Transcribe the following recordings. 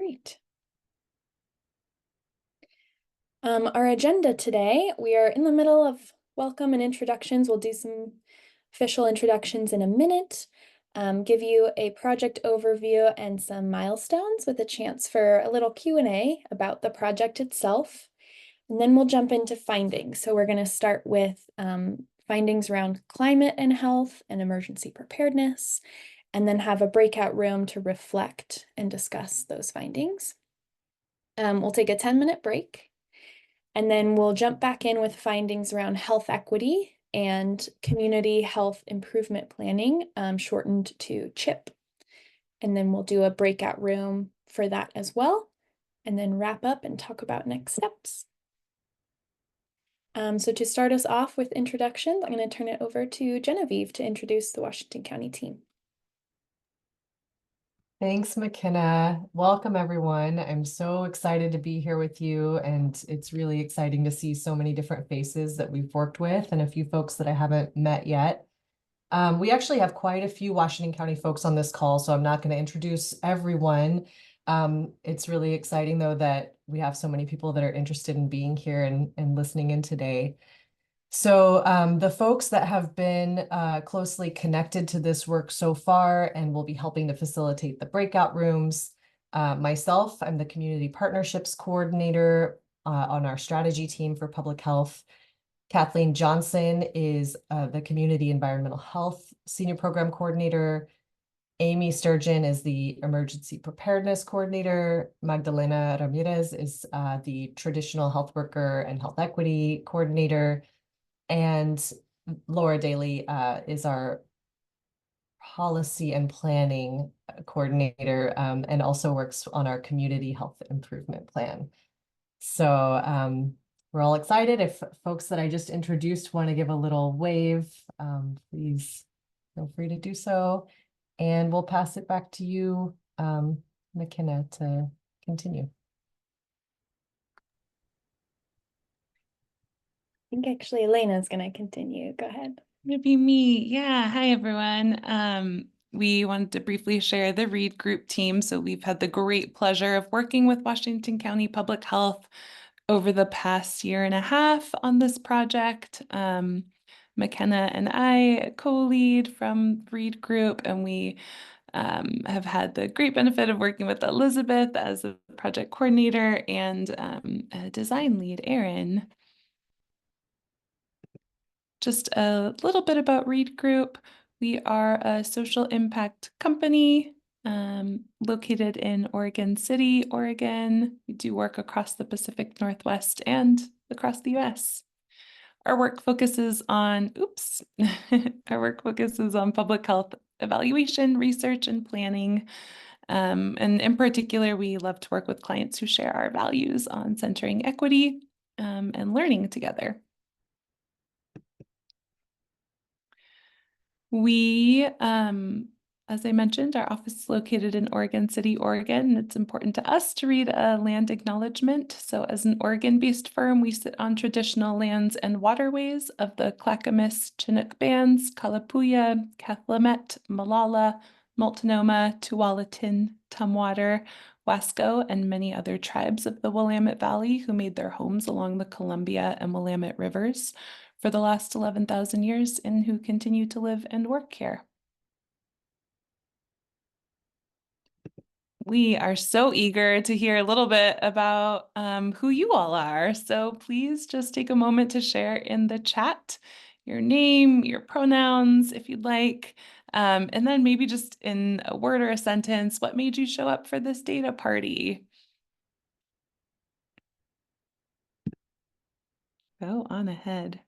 Great. Our agenda today, we are in the middle of welcome and introductions. We'll do some official introductions in a minute, give you a project overview and some milestones with a chance for a little Q&A about the project itself. And then we'll jump into findings. So we're going to start with findings around climate and health and emergency preparedness, and then have a breakout room to reflect and discuss those findings. We'll take a 10-minute break, and then we'll jump back in with findings around health equity and community health improvement planning, shortened to CHIP. And then we'll do a breakout room for that as well, and then wrap up and talk about next steps. So to start us off with introductions, I'm going to turn it over to Genevieve to introduce the Washington County team. Thanks, McKenna. Welcome, everyone. I'm so excited to be here with you, and it's really exciting to see so many different faces that we've worked with and a few folks that I haven't met yet. We actually have quite a few Washington County folks on this call, so I'm not going to introduce everyone. It's really exciting, though, that we have so many people that are interested in being here and listening in today. So the folks that have been closely connected to this work so far and will be helping to facilitate the breakout rooms. Myself, I'm the Community Partnerships Coordinator on our strategy team for public health. Kathleen Johnson is the Community Environmental Health Senior Program Coordinator. Amy Sturgeon is the Emergency Preparedness Coordinator. Magdalena Ramirez is the Traditional Health Worker and Health Equity Coordinator. And Laura Daly is our policy and planning coordinator, and also works on our community health improvement plan. So we're all excited. If folks that I just introduced want to give a little wave, please feel free to do so. And we'll pass it back to you, McKenna, to continue. I think actually Elena's going to continue. Go ahead. It'd be me. Yeah. Hi, everyone. We wanted to briefly share the READ group team. So we've had the great pleasure of working with Washington County Public Health over the past year and a half on this project. McKenna and I co-lead from READ group, and we have had the great benefit of working with Elizabeth as a project coordinator and a design lead, Erin. Just a little bit about READ Group. We are a social impact company located in Oregon City, Oregon. We do work across the Pacific Northwest and across the US. Our work focuses on, our work focuses on public health evaluation, research, and planning. And in particular, we love to work with clients who share our values on centering equity and learning together. We, as I mentioned, our office is located in Oregon City, Oregon. It's important to us to read a land acknowledgement. So as an Oregon-based firm, we sit on traditional lands and waterways of the Clackamas Chinook bands, Kalapuya, Cathlamet, Molalla, Multnomah, Tualatin, Tumwater, Wasco, and many other tribes of the Willamette Valley who made their homes along the Columbia and Willamette rivers for the last 11,000 years and who continue to live and work here. We are so eager to hear a little bit about who you all are. So please just take a moment to share in the chat your name, your pronouns, if you'd like, and then maybe just in a word or a sentence, what made you show up for this data party? Go on ahead.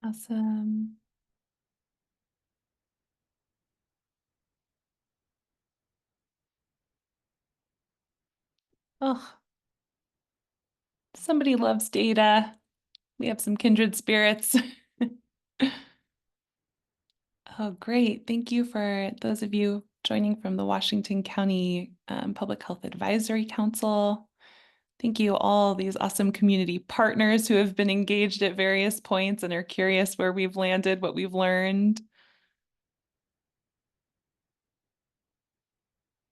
Awesome. Oh, somebody loves data. We have some kindred spirits. Oh, great. Thank you for those of you joining from the Washington County Public Health Advisory Council. Thank you all these awesome community partners who have been engaged at various points and are curious where we've landed, what we've learned.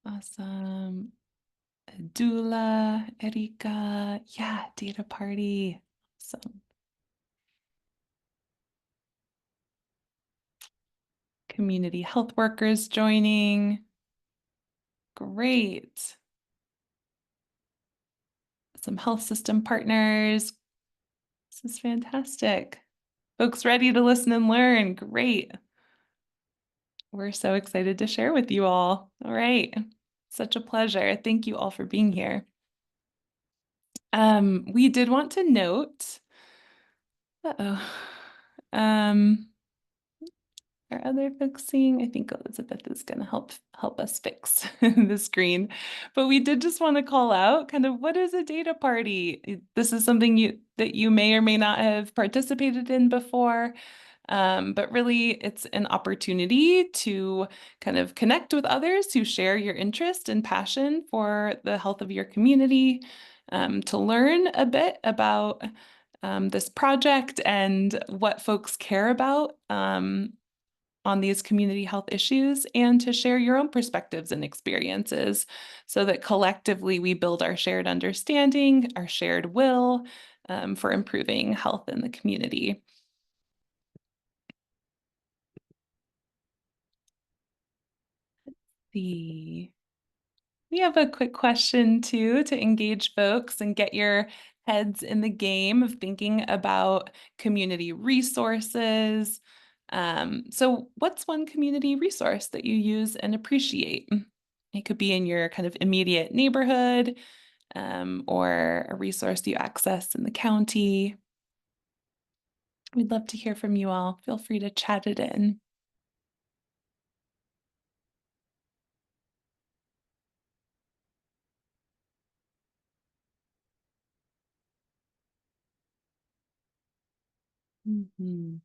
Awesome. Dula, Erika, yeah, data party. Awesome. Community health workers joining. Great. Some health system partners. This is fantastic. Folks ready to listen and learn. Great. We're so excited to share with you all. All right. Such a pleasure. Thank you all for being here. We did want to note, uh-oh. Are other folks seeing? I think Elizabeth is going to help us fix the screen. But we did just want to call out kind of what is a data party? This is something that you may or may not have participated in before. But really, it's an opportunity to kind of connect with others who share your interest and passion for the health of your community, to learn a bit about this project and what folks care about on these community health issues, and to share your own perspectives and experiences so that collectively we build our shared understanding, our shared will for improving health in the community. We have a quick question too to engage folks and get your heads in the game of thinking about community resources. So what's one community resource that you use and appreciate? It could be in your kind of immediate neighborhood, or a resource you access in the county. We'd love to hear from you all. Feel free to chat it in. Mhm.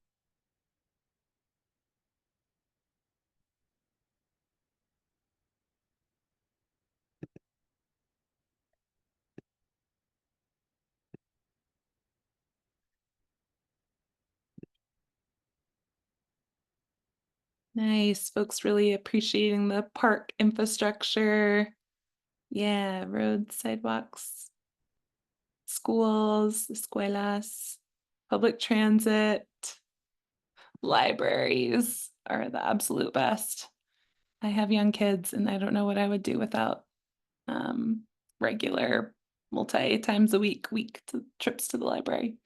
Nice. Folks really appreciating the park infrastructure. Yeah, roads, sidewalks, schools, escuelas, public transit, libraries are the absolute best. I have young kids and I don't know what I would do without regular multi times a week trips to the library.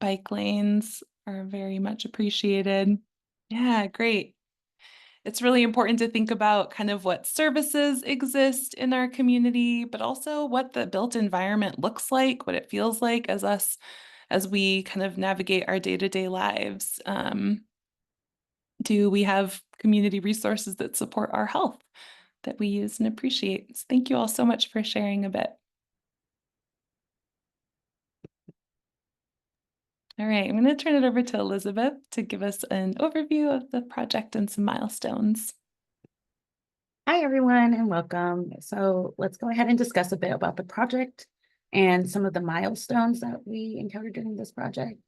Bike lanes are very much appreciated. Yeah, great. It's really important to think about kind of what services exist in our community, but also what the built environment looks like, what it feels like as we kind of navigate our day-to-day lives. Do we have community resources that support our health that we use and appreciate? So thank you all so much for sharing a bit. All right, I'm going to turn it over to Elizabeth to give us an overview of the project and some milestones. Hi, everyone, and welcome. So let's go ahead and discuss a bit about the project and some of the milestones that we encountered during this project.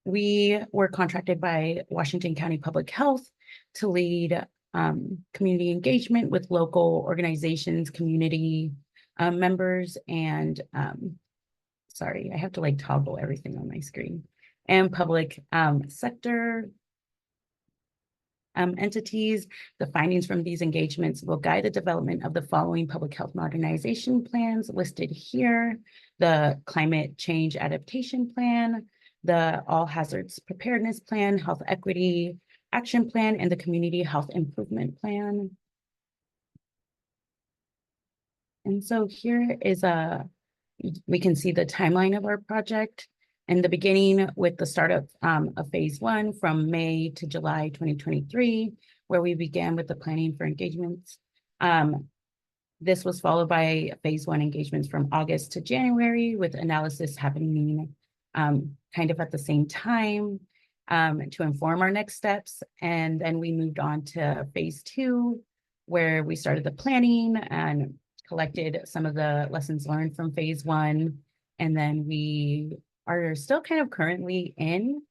We were contracted by Washington County Public Health to lead community engagement with local organizations, community members, and sorry, I have to like toggle everything on my screen, and public sector entities. The findings from these engagements will guide the development of the following public health modernization plans listed here: the climate change adaptation plan, the all hazards preparedness plan, health equity action plan, and the community health improvement plan. And so here is we can see the timeline of our project. In the beginning with the start of phase one from May to July 2023, where we began with the planning for engagements. This was followed by phase one engagements from August to January, with analysis happening kind of at the same time to inform our next steps. And then we moved on to phase two, where we started the planning and collected some of the lessons learned from phase one. And then we are still kind of currently in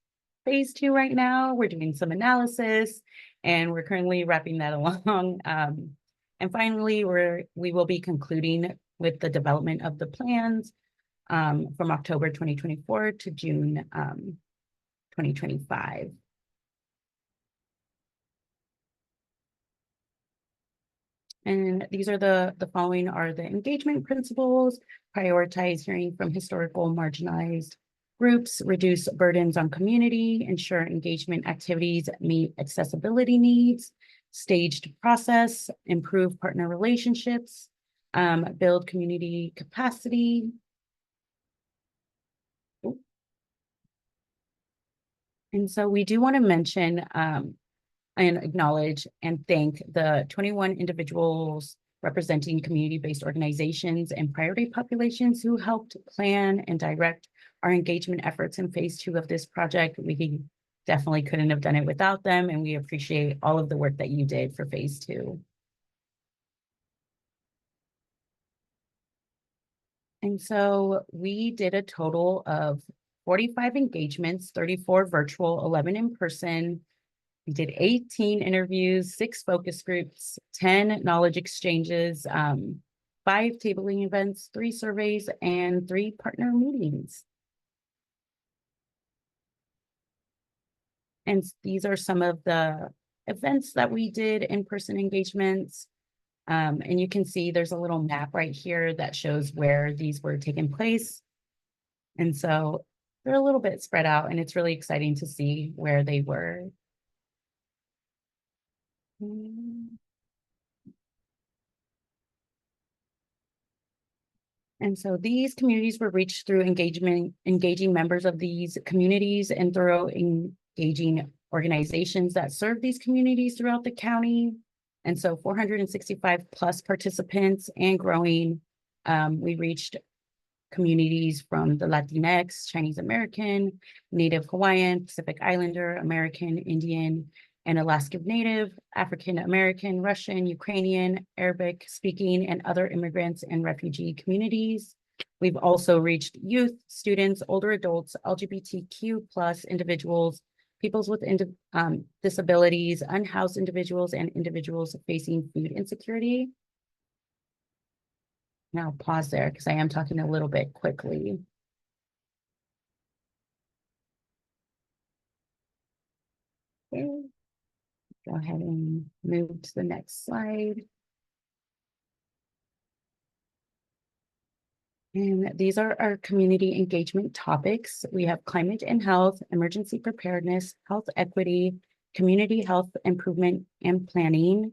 phase two right now. We're doing some analysis and we're currently wrapping that along. And finally, we will be concluding with the development of the plans from October 2024 to June 2025. And these are the following are the engagement principles: prioritize hearing from historical marginalized groups, reduce burdens on community, ensure engagement activities meet accessibility needs, staged process, improve partner relationships, build community capacity. And so we do want to mention and acknowledge and thank the 21 individuals representing community-based organizations and priority populations who helped plan and direct our engagement efforts in phase two of this project. We definitely couldn't have done it without them, and we appreciate all of the work that you did for phase two. And so we did a total of 45 engagements, 34 virtual, 11 in person. We did 18 interviews, 6 focus groups, 10 knowledge exchanges, 5 tabling events, 3 surveys, and 3 partner meetings. And these are some of the events that we did, in-person engagements. And you can see there's a little map right here that shows where these were taking place. And so they're a little bit spread out, and it's really exciting to see where they were. And so these communities were reached through engaging members of these communities and through engaging organizations that serve these communities throughout the county. And so 465 plus participants and growing. We reached communities from the Latinx, Chinese American, Native Hawaiian, Pacific Islander, American, Indian, and Alaska Native, African American, Russian, Ukrainian, Arabic speaking, and other immigrants and refugee communities. We've also reached youth, students, older adults, LGBTQ plus individuals, peoples with disabilities, unhoused individuals, and individuals facing food insecurity. Now I'll pause there because I am talking a little bit quickly. Okay. Go ahead and move to the next slide. And these are our community engagement topics. We have climate and health, emergency preparedness, health equity, community health improvement and planning.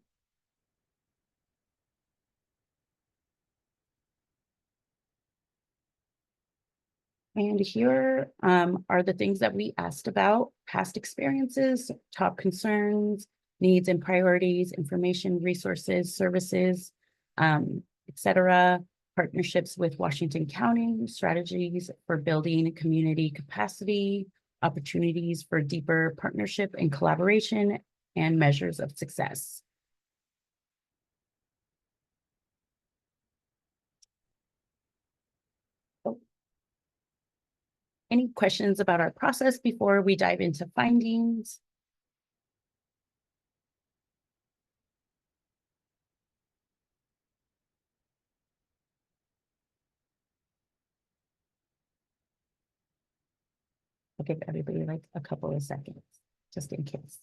And here are the things that we asked about: past experiences, top concerns, needs and priorities, information, resources, services, etc. Partnerships with Washington County, strategies for building community capacity, opportunities for deeper partnership and collaboration, and measures of success. Any questions about our process before we dive into findings? I'll give everybody like a couple of seconds, just in case.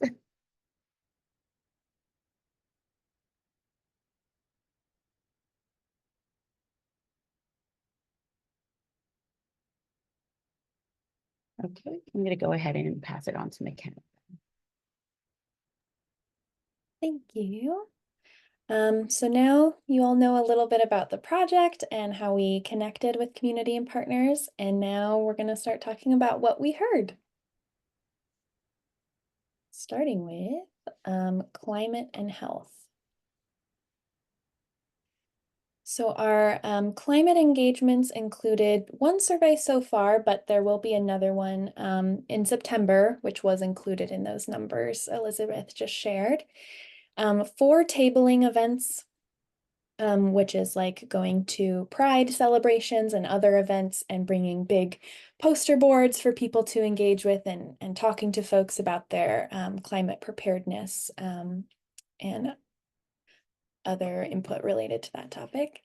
Okay, I'm going to go ahead and pass it on to McKenna. Thank you. So now you all know a little bit about the project and how we connected with community and partners, and now we're going to start talking about what we heard. Starting with climate and health. So our climate engagements included one survey so far, but there will be another one in September, which was included in those numbers Elizabeth just shared. 4 tabling events, which is like going to Pride celebrations and other events and bringing big poster boards for people to engage with and talking to folks about their climate preparedness and other input related to that topic.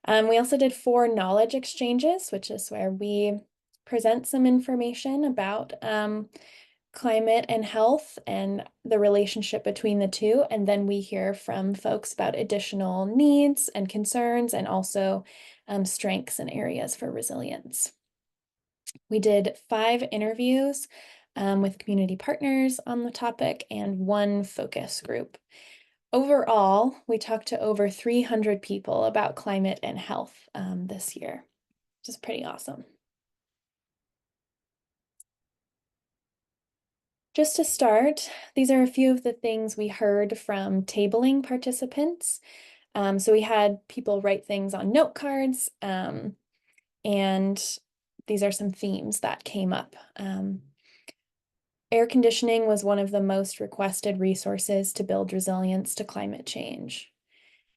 We also did 4 knowledge exchanges, which is where we present some information about climate and health and the relationship between the two. And then we hear from folks about additional needs and concerns and also strengths and areas for resilience. We did 5 interviews with community partners on the topic and 1 focus group. Overall, we talked to over 300 people about climate and health this year, which is pretty awesome. Just to start, these are a few of the things we heard from tabling participants. So we had people write things on note cards, and these are some themes that came up. Air conditioning was one of the most requested resources to build resilience to climate change.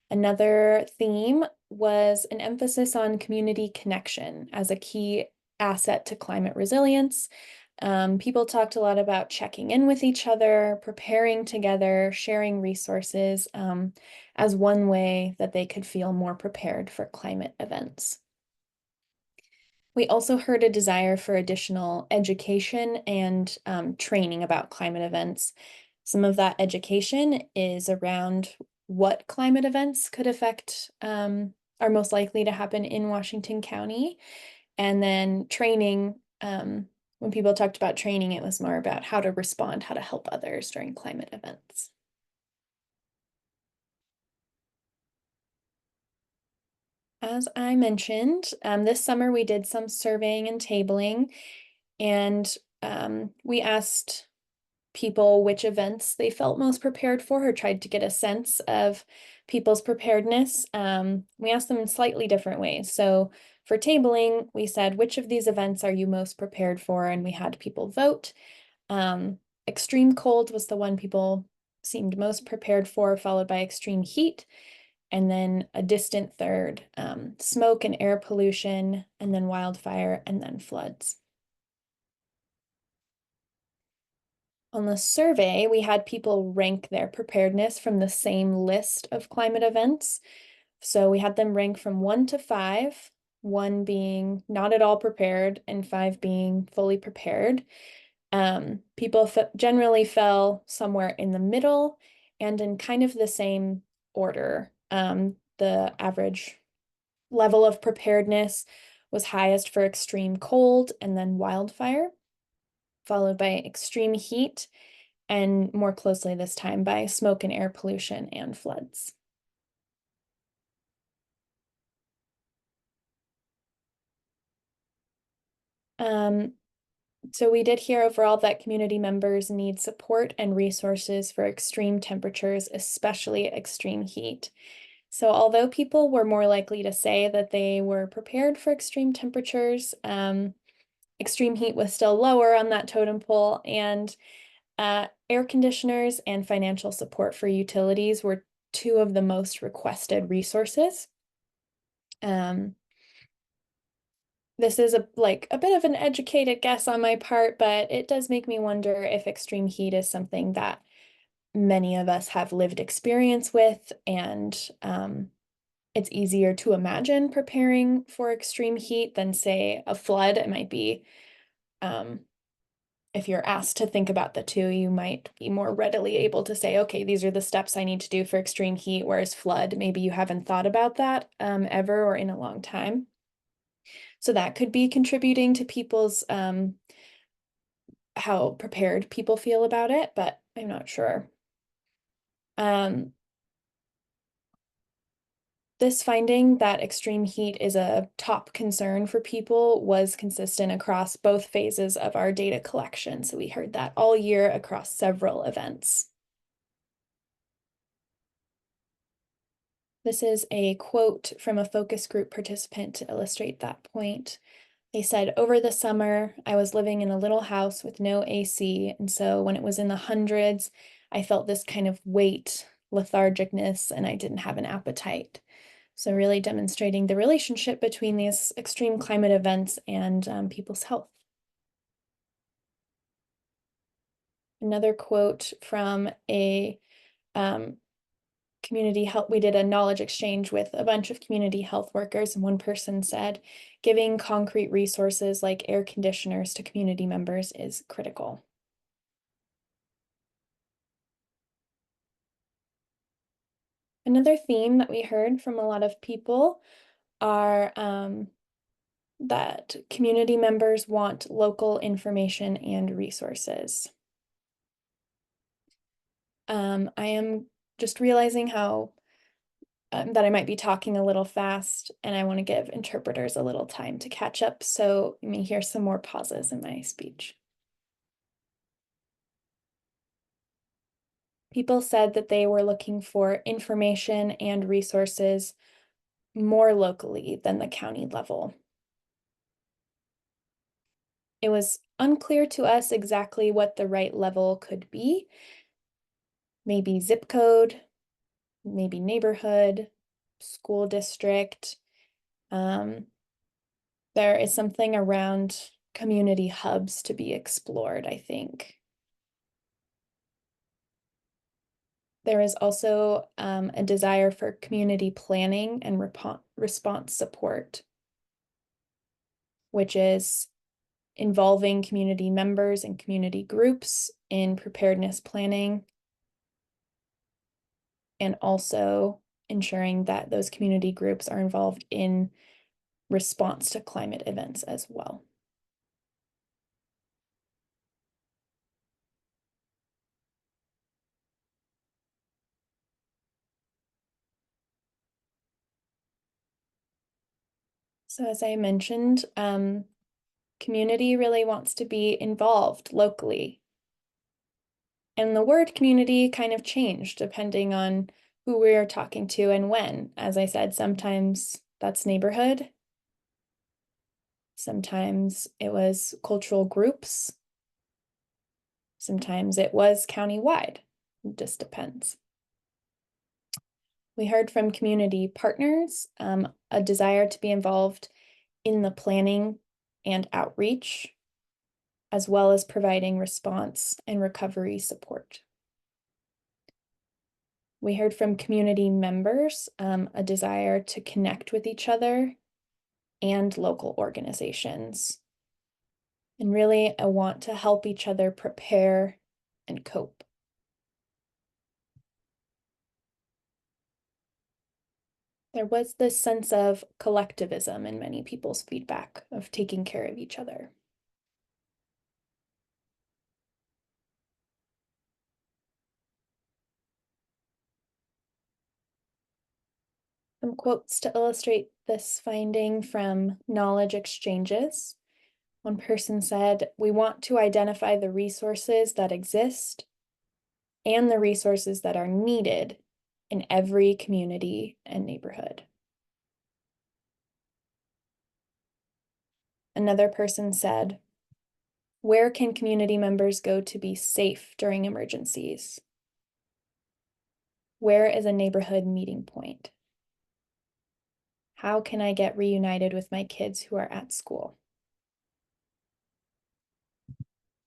Another theme was an emphasis on community connection as a key asset to climate resilience. People talked a lot about checking in with each other, preparing together, sharing resources as one way that they could feel more prepared for climate events. We also heard a desire for additional education and training about climate events. Some of that education is around what climate events could affect, are most likely to happen in Washington County. And then training, when people talked about training, it was more about how to respond, how to help others during climate events. As I mentioned, this summer we did some surveying and tabling, and we asked people which events they felt most prepared for or tried to get a sense of people's preparedness. We asked them in slightly different ways. So for tabling, we said, which of these events are you most prepared for? And we had people vote. Extreme cold was the one people seemed most prepared for, followed by extreme heat. And then a distant third, smoke and air pollution, and then wildfire, and then floods. On the survey, we had people rank their preparedness from the same list of climate events. So we had them rank from 1 to 5, 1 being not at all prepared and 5 being fully prepared. People generally fell somewhere in the middle and in kind of the same order. The average level of preparedness was highest for extreme cold and then wildfire, followed by extreme heat, and more closely this time by smoke and air pollution and floods. So we did hear overall that community members need support and resources for extreme temperatures, especially extreme heat. So although people were more likely to say that they were prepared for extreme temperatures, extreme heat was still lower on that totem pole, and air conditioners and financial support for utilities were 2 of the most requested resources. This is a bit of an educated guess on my part, but it does make me wonder if extreme heat is something that many of us have lived experience with, and it's easier to imagine preparing for extreme heat than, say, a flood. It might be, if you're asked to think about the two, you might be more readily able to say, okay, these are the steps I need to do for extreme heat, whereas flood, maybe you haven't thought about that ever or in a long time. So that could be contributing to people's, how prepared people feel about it, but I'm not sure. This finding that extreme heat is a top concern for people was consistent across both phases of our data collection. So we heard that all year across several events. This is a quote from a focus group participant to illustrate that point. They said, over the summer, I was living in a little house with no AC. And so when it was in the hundreds, I felt this kind of weight, lethargicness, and I didn't have an appetite. So really demonstrating the relationship between these extreme climate events and people's health. Another quote from a community health, we did a knowledge exchange with a bunch of community health workers, and one person said, giving concrete resources like air conditioners to community members is critical. Another theme that we heard from a lot of people are that community members want local information and resources. I am just realizing how that I might be talking a little fast, and I want to give interpreters a little time to catch up, so you may hear some more pauses in my speech. People said that they were looking for information and resources more locally than the county level. It was unclear to us exactly what the right level could be. Maybe zip code, maybe neighborhood, school district. There is something around community hubs to be explored, I think. There is also a desire for community planning and response support, which is involving community members and community groups in preparedness planning, and also ensuring that those community groups are involved in response to climate events as well. So as I mentioned, community really wants to be involved locally. And the word community kind of changed depending on who we are talking to and when. As I said, sometimes that's neighborhood. Sometimes it was cultural groups. Sometimes it was countywide. It just depends. We heard from community partners, a desire to be involved in the planning and outreach, as well as providing response and recovery support. We heard from community members, a desire to connect with each other and local organizations, and really a want to help each other prepare and cope. There was this sense of collectivism in many people's feedback of taking care of each other. Some quotes to illustrate this finding from knowledge exchanges. One person said, "We want to identify the resources that exist and the resources that are needed in every community and neighborhood." Another person said, "Where can community members go to be safe during emergencies? Where is a neighborhood meeting point? How can I get reunited with my kids who are at school?"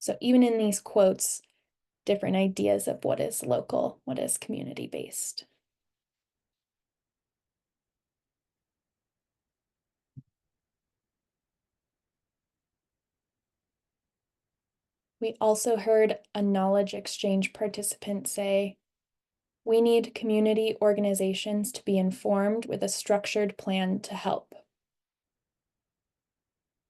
So even in these quotes, different ideas of what is local, what is community-based. We also heard a knowledge exchange participant say, "We need community organizations to be informed with a structured plan to help."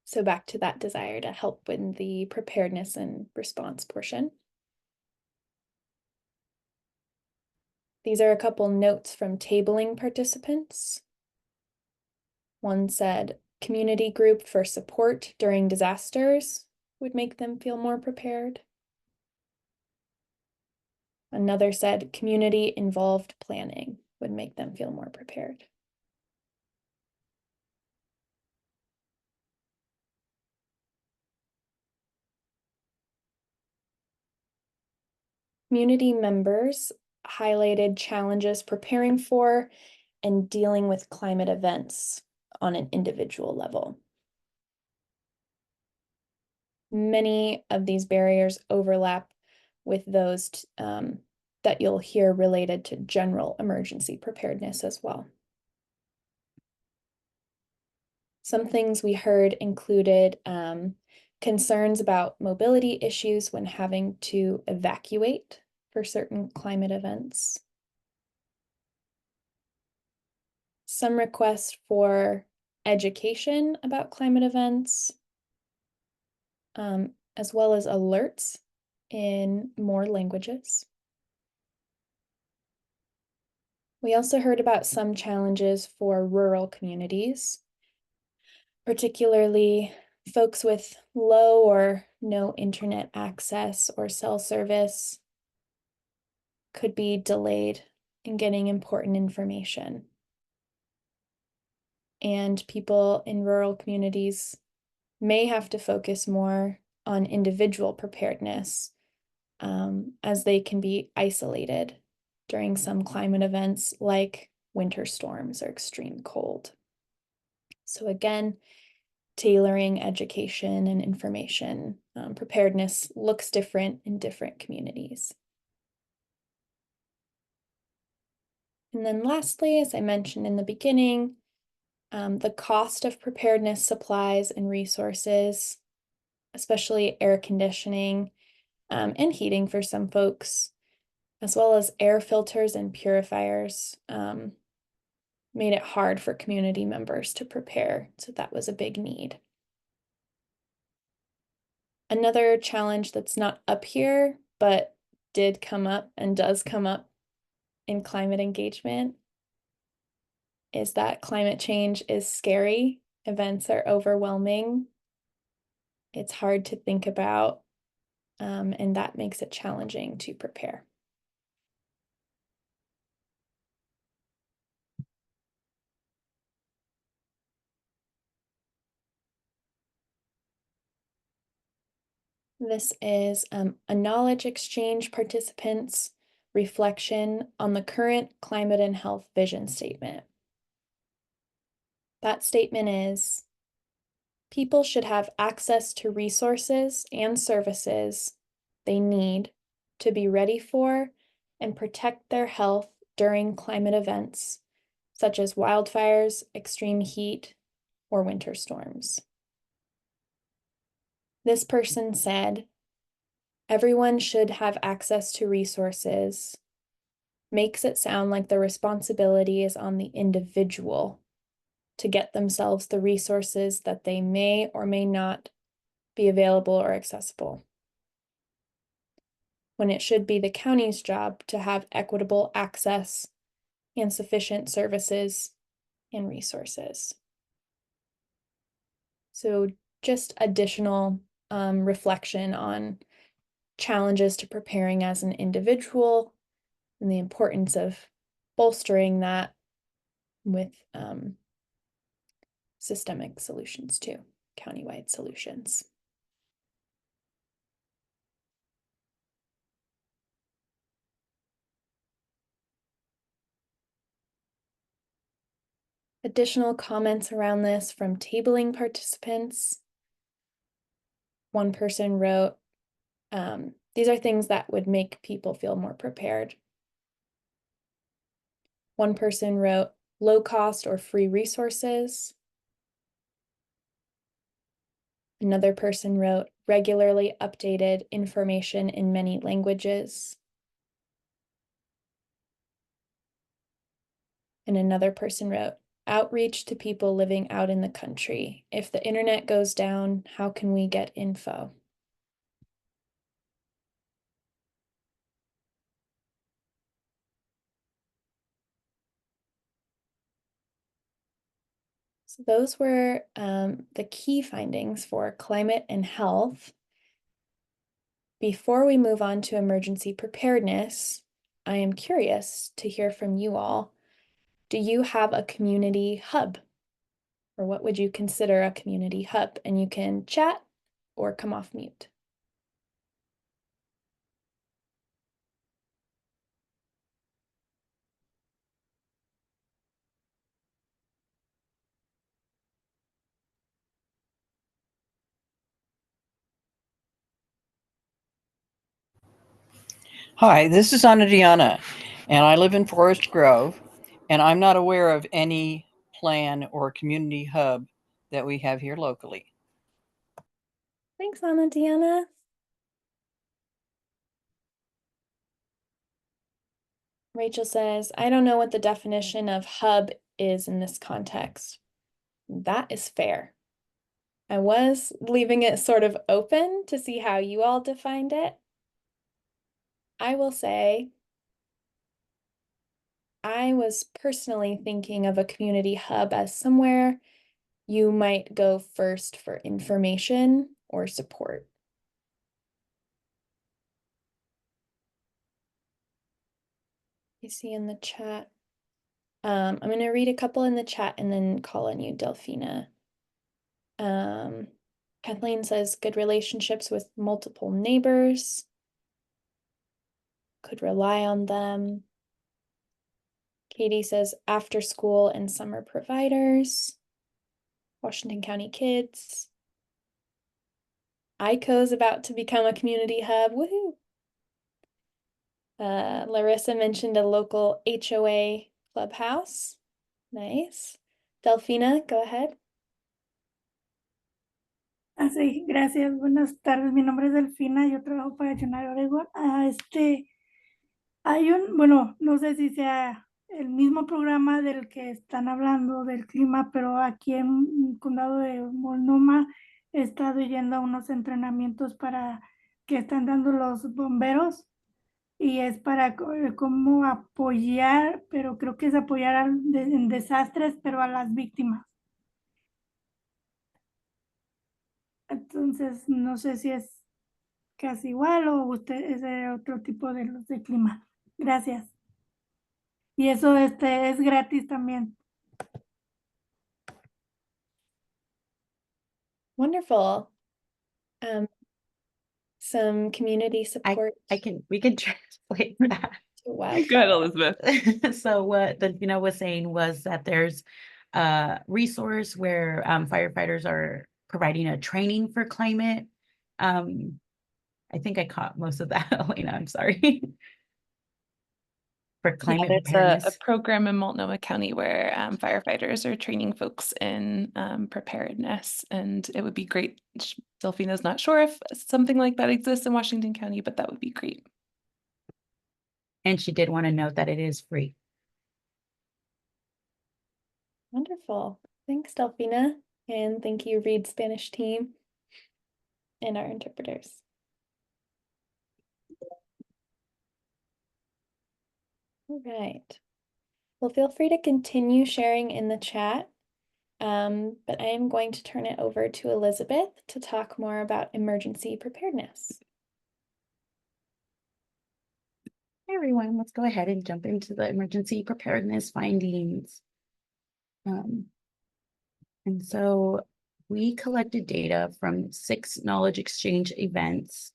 So back to that desire to help in the preparedness and response portion. These are a couple notes from tabling participants. One said community group for support during disasters would make them feel more prepared. Another said community involved planning would make them feel more prepared. Community members highlighted challenges preparing for and dealing with climate events on an individual level. Many of these barriers overlap with those that you'll hear related to general emergency preparedness as well. Some things we heard included concerns about mobility issues when having to evacuate for certain climate events. Some requests for education about climate events, as well as alerts in more languages. We also heard about some challenges for rural communities, particularly folks with low or no internet access or cell service could be delayed in getting important information. And people in rural communities may have to focus more on individual preparedness, as they can be isolated during some climate events like winter storms or extreme cold. So again, tailoring education and information preparedness looks different in different communities. And then lastly, as I mentioned in the beginning, the cost of preparedness supplies and resources, especially air conditioning and heating for some folks, as well as air filters and purifiers, made it hard for community members to prepare. So that was a big need. Another challenge that's not up here, but did come up and does come up in climate engagement is that climate change is scary. Events are overwhelming. It's hard to think about, and that makes it challenging to prepare. This is a knowledge exchange participants' reflection on the current climate and health vision statement. That statement is, people should have access to resources and services they need to be ready for and protect their health during climate events, such as wildfires, extreme heat, or winter storms. This person said, everyone should have access to resources, makes it sound like the responsibility is on the individual to get themselves the resources that they may or may not be available or accessible, when it should be the county's job to have equitable access and sufficient services and resources. So just additional reflection on challenges to preparing as an individual and the importance of bolstering that with systemic solutions too, countywide solutions. Additional comments around this from tabling participants. One person wrote, these are things that would make people feel more prepared. One person wrote, low cost or free resources. Another person wrote, regularly updated information in many languages. And another person wrote, outreach to people living out in the country. If the internet goes down, how can we get info? So So those were the key findings for climate and health. Before we move on to emergency preparedness, I am curious to hear from you all. Do you have a community hub? Or what would you consider a community hub? And you can chat or come off mute. Hi, this is Anna Diana, and I live in Forest Grove, and I'm not aware of any plan or community hub that we have here locally. Thanks, Anna Diana. Rachel says, I don't know what the definition of hub is in this context. That is fair. I was leaving it sort of open to see how you all defined it. I will say, I was personally thinking of a community hub as somewhere you might go first for information or support. You see in the chat. I'm going to read a couple in the chat and then call on you, Delphina. Kathleen says good relationships with multiple neighbors. Could rely on them. Katie says after school and summer providers. Washington County kids. ICO is about to become a community hub. Woohoo! Larissa mentioned a local HOA clubhouse. Nice. Delphina, go ahead. Sí, gracias. Buenas tardes. Mi nombre es Delfina. Yo trabajo para United Oregon. Bueno, no sé si sea el mismo programa del que están hablando del clima, pero aquí en el condado de Multnomah he estado yendo a unos entrenamientos que están dando los bomberos y es para cómo apoyar, pero creo que es apoyar en desastres, pero a las víctimas. Entonces, no sé si es casi igual o usted es de otro tipo de los de clima. Gracias. Y eso es gratis también. Wonderful. Some community support We can translate that. to wildfire. Go ahead, Elizabeth. So what Delfina was saying was that there's a resource where firefighters are providing a training for climate. I think I caught most of that, Elena, I'm sorry. For climate There's preparedness. a program in Multnomah County where firefighters are training folks in preparedness, and it would be great. Delphina's not sure if something like that exists in Washington County, but that would be great. And she did want to note that it is free. Wonderful. Thanks, Delphina. And thank you, Read Spanish team and our interpreters. All right. Well, feel free to continue sharing in the chat, but I am going to turn it over to Elizabeth to talk more about emergency preparedness. Hey everyone, let's go ahead and jump into the emergency preparedness findings. And so we collected data from 6 knowledge exchange events,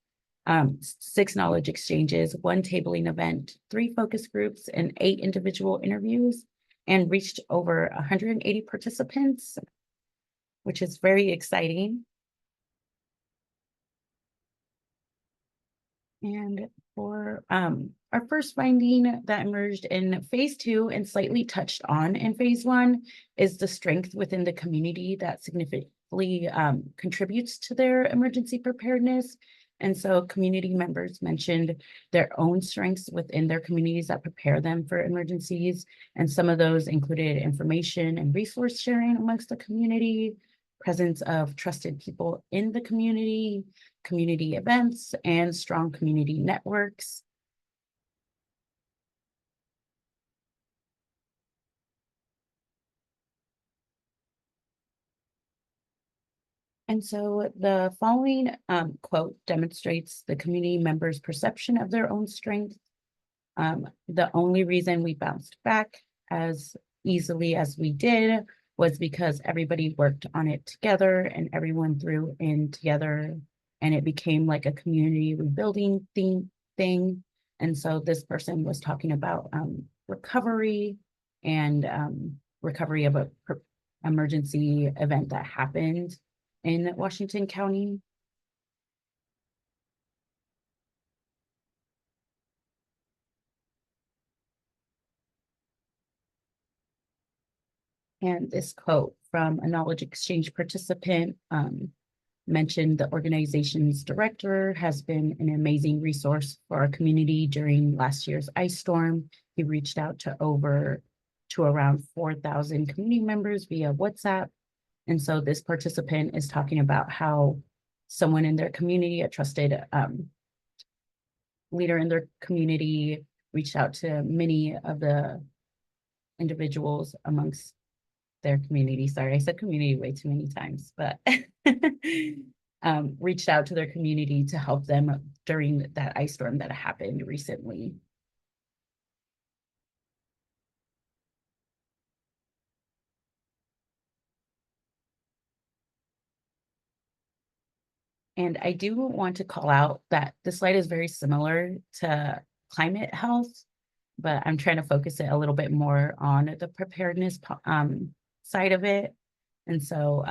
6 knowledge exchanges, 1 tabling event, 3 focus groups, and 8 individual interviews, and reached over 180 participants, which is very exciting. And for our first finding that emerged in phase 2 and slightly touched on in phase 1 is the strength within the community that significantly contributes to their emergency preparedness. And so community members mentioned their own strengths within their communities that prepare them for emergencies. And some of those included information and resource sharing amongst the community, presence of trusted people in the community events, and strong community networks. And so the following quote demonstrates the community members' perception of their own strength. The only reason we bounced back as easily as we did was because everybody worked on it together and everyone threw in together, and it became like a community rebuilding thing. And so this person was talking about recovery and recovery of a emergency event that happened in Washington County. And this quote from a knowledge exchange participant mentioned the organization's director has been an amazing resource for our community during last year's ice storm. He reached out to around 4,000 community members via WhatsApp. And so this participant is talking about how someone in their community, a trusted leader in their community, reached out to many of the individuals amongst their community. Sorry, I said community way too many times, but reached out to their community to help them during that ice storm that happened recently. And I do want to call out that the slide is very similar to climate health, but I'm trying to focus it a little bit more on the preparedness side of it. And so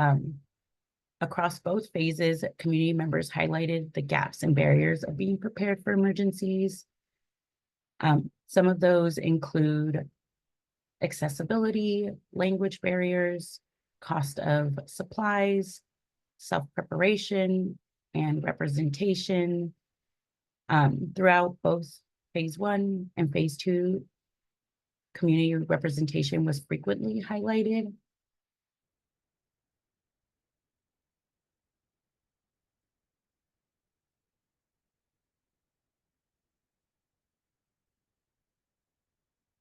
across both phases, community members highlighted the gaps and barriers of being prepared for emergencies. Some of those include accessibility, language barriers, cost of supplies, self-preparation, and representation. Throughout both phase 1 and phase 2, community representation was frequently highlighted.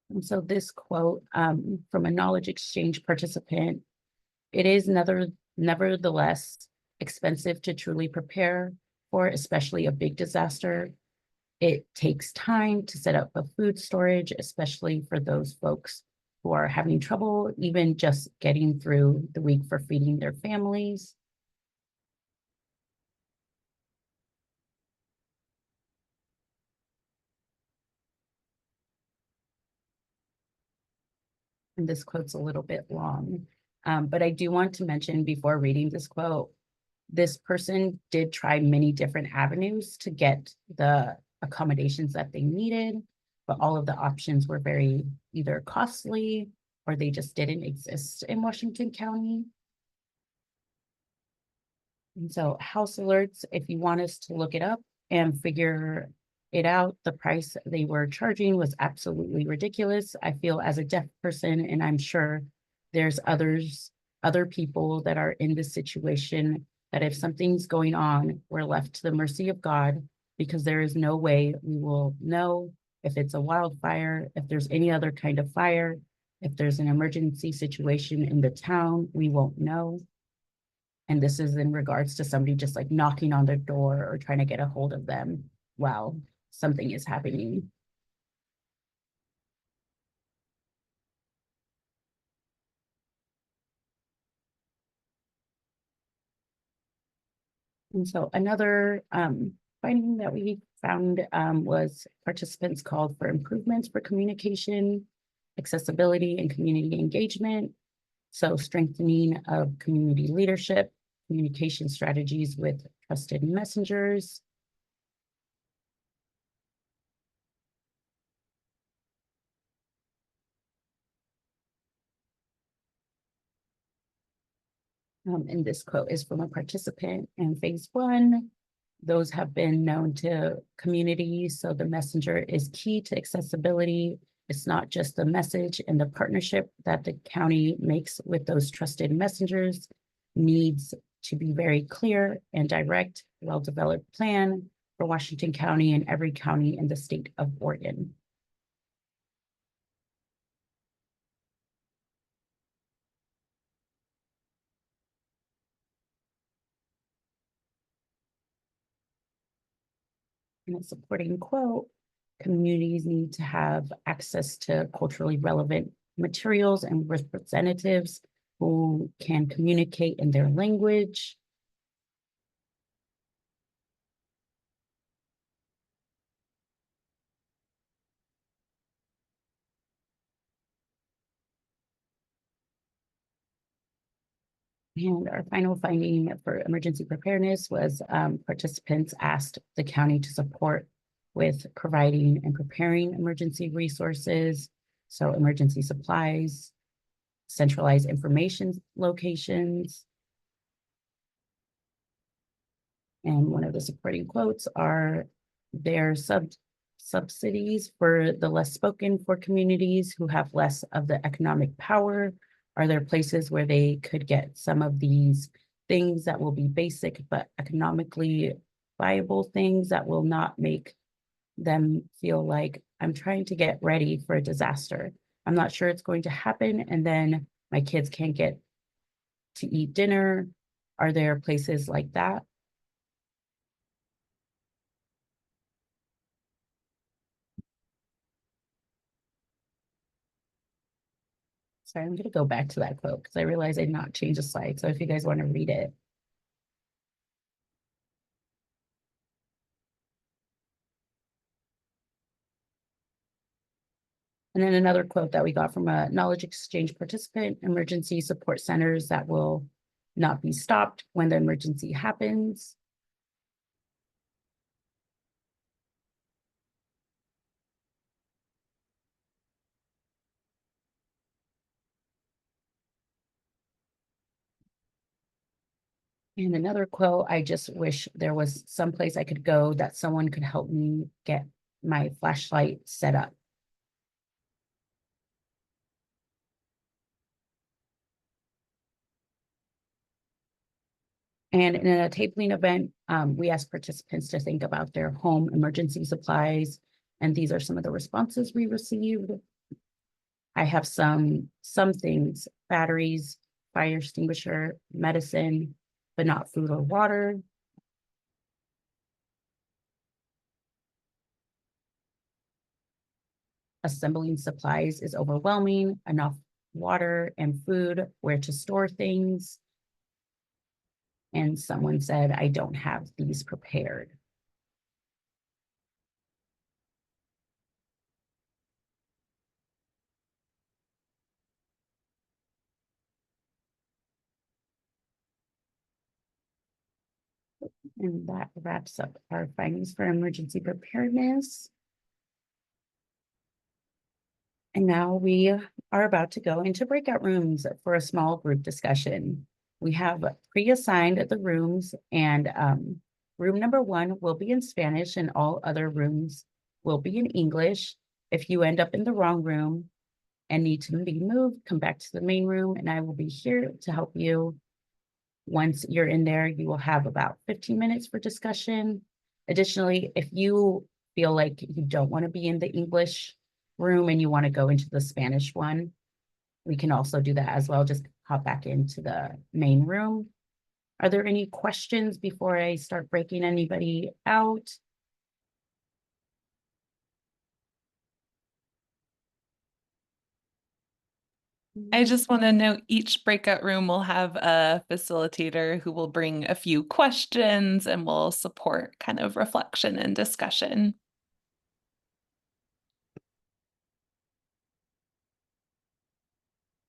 And so this quote from a knowledge exchange participant, it is nevertheless expensive to truly prepare for, especially a big disaster. It takes time to set up a food storage, especially for those folks who are having trouble, even just getting through the week for feeding their families. And this quote's a little bit long, but I do want to mention before reading this quote, this person did try many different avenues to get the accommodations that they needed, but all of the options were very either costly or they just didn't exist in Washington County. And so house alerts, if you want us to look it up and figure it out, the price they were charging was absolutely ridiculous. I feel as a deaf person, and I'm sure there's other people that are in this situation, that if something's going on, we're left to the mercy of God, because there is no way we will know if it's a wildfire, if there's any other kind of fire, if there's an emergency situation in the town, we won't know. And this is in regards to somebody just like knocking on their door or trying to get a hold of them while something is happening. And so another finding that we found was participants called for improvements for communication, accessibility, and community engagement. So strengthening of community leadership, communication strategies with trusted messengers, and this quote is from a participant in phase 1. Those have been known to communities, so the messenger is key to accessibility. It's not just the message, and the partnership that the county makes with those trusted messengers needs to be very clear and direct, well-developed plan for Washington County and every county in the state of Oregon. In a supporting quote, communities need to have access to culturally relevant materials and representatives who can communicate in their language. And our final finding for emergency preparedness was participants asked the county to support with providing and preparing emergency resources, so emergency supplies, centralized information locations. And one of the supporting quotes are their subsidies for the less spoken for communities who have less of the economic power. Are there places where they could get some of these things that will be basic but economically viable things that will not make them feel like I'm trying to get ready for a disaster? I'm not sure it's going to happen, and then my kids can't get to eat dinner. Are there places like that? Sorry, I'm going to go back to that quote because I realized I did not change the slide. So if you guys want to read it. And then another quote that we got from a knowledge exchange participant: emergency support centers that will not be stopped when the emergency happens. And another quote: I just wish there was some place I could go that someone could help me get my flashlight set up. And in a tabling event, we asked participants to think about their home emergency supplies. And these are some of the responses we received. I have some things: batteries, fire extinguisher, medicine, but not food or water. Assembling supplies is overwhelming. Enough water and food, where to store things. And someone said, I don't have these prepared. And that wraps up our findings for emergency preparedness. And now we are about to go into breakout rooms for a small group discussion. We have pre-assigned the rooms, and room number 1 will be in Spanish and all other rooms will be in English. If you end up in the wrong room and need to be moved, come back to the main room and I will be here to help you. Once you're in there, you will have about 15 minutes for discussion. Additionally, if you feel like you don't want to be in the English room and you want to go into the Spanish one, we can also do that as well. Just hop back into the main room. Are there any questions before I start breaking anybody out? I just want to note each breakout room will have a facilitator who will bring a few questions and will support kind of reflection and discussion.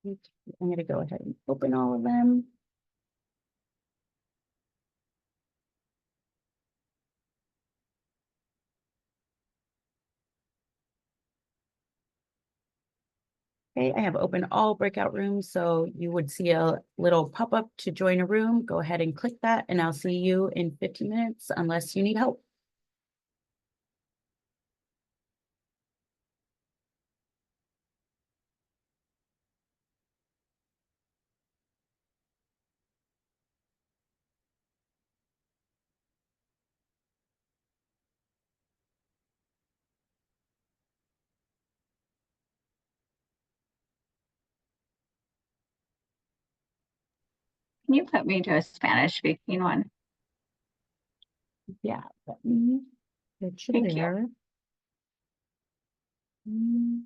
I'm going to go ahead and open all of them. Okay, I have opened all breakout rooms, so you would see a little pop-up to join a room. Go ahead and click that, and I'll see you in 15 minutes unless you need help. Can you put me to a Spanish speaking one? Yeah. It should Thank you. there. Mm.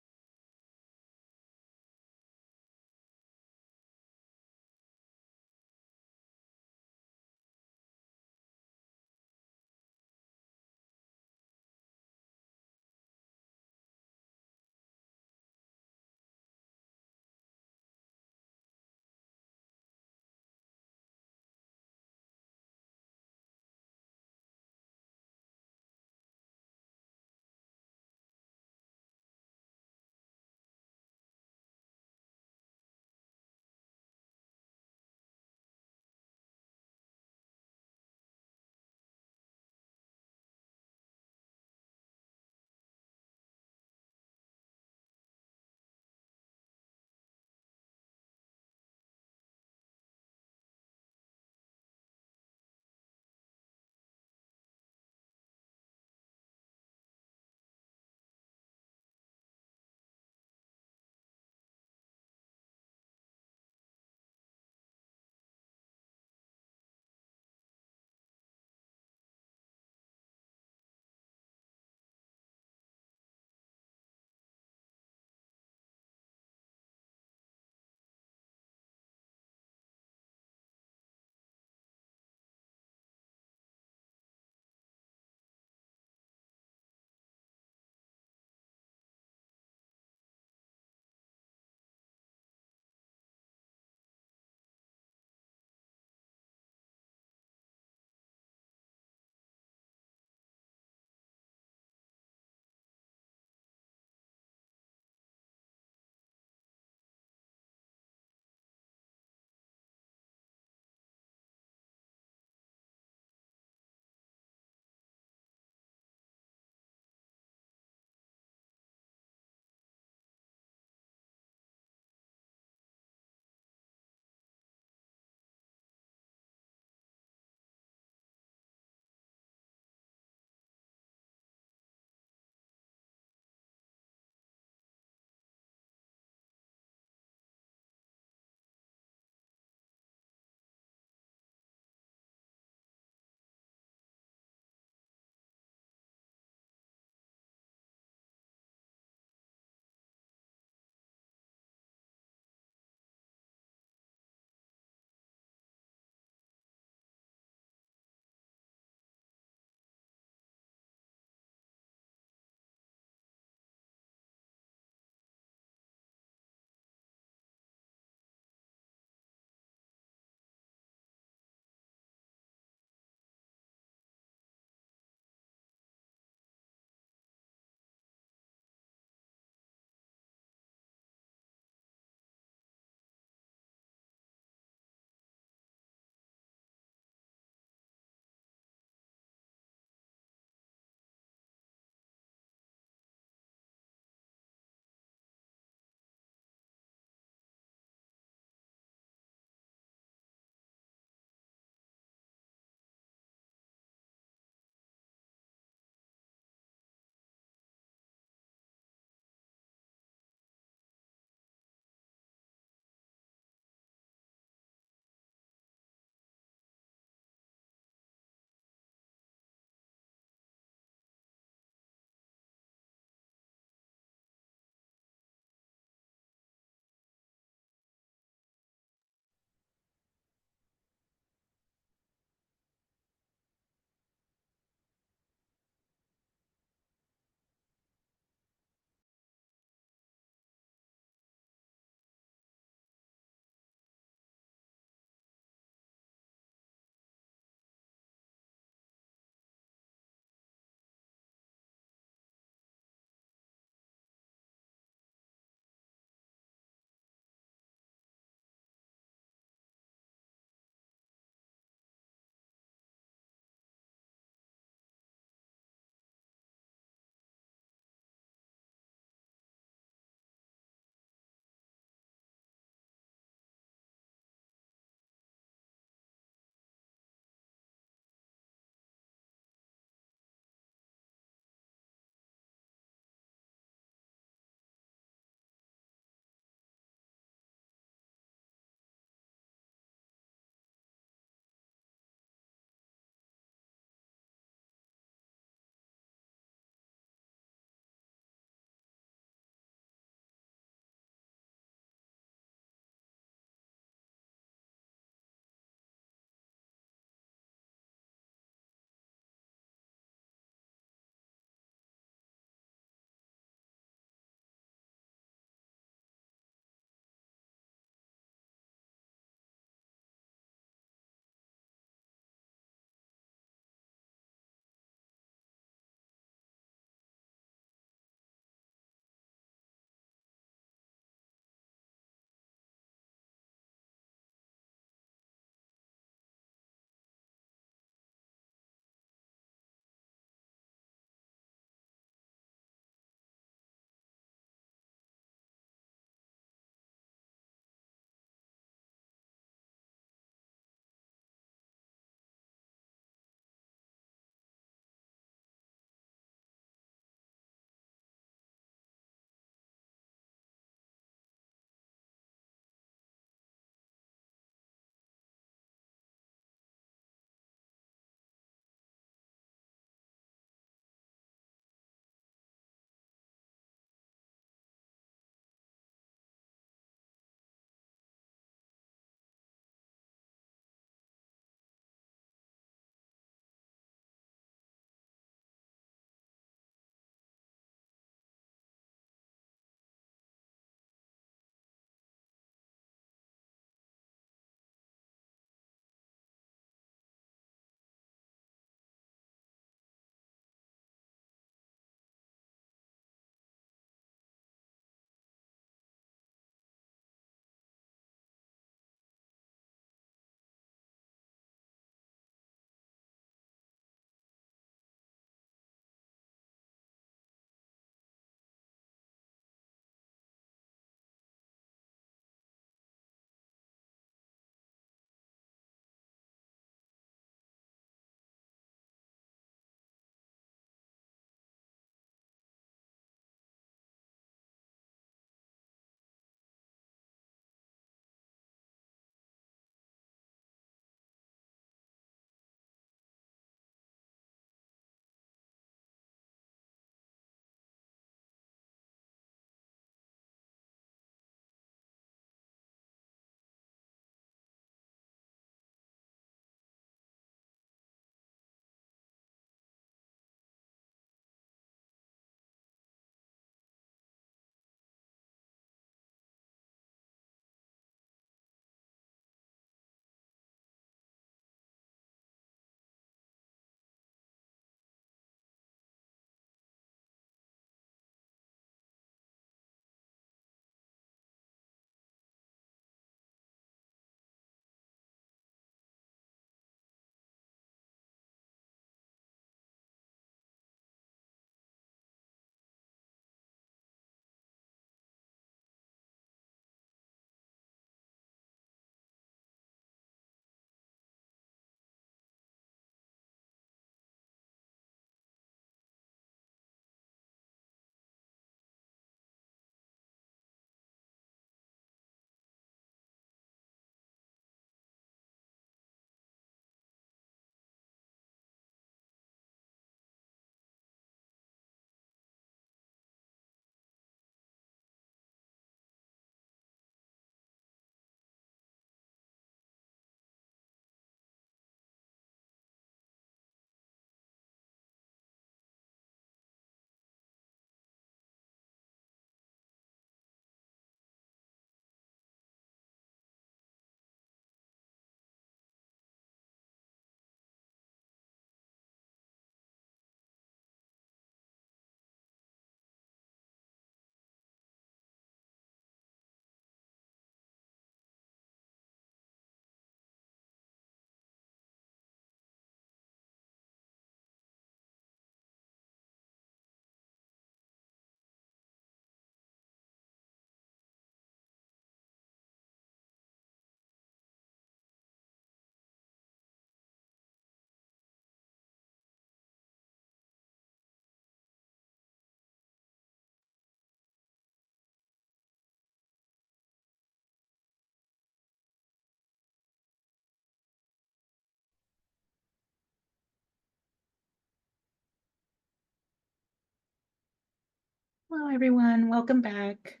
Hello, everyone. Welcome back.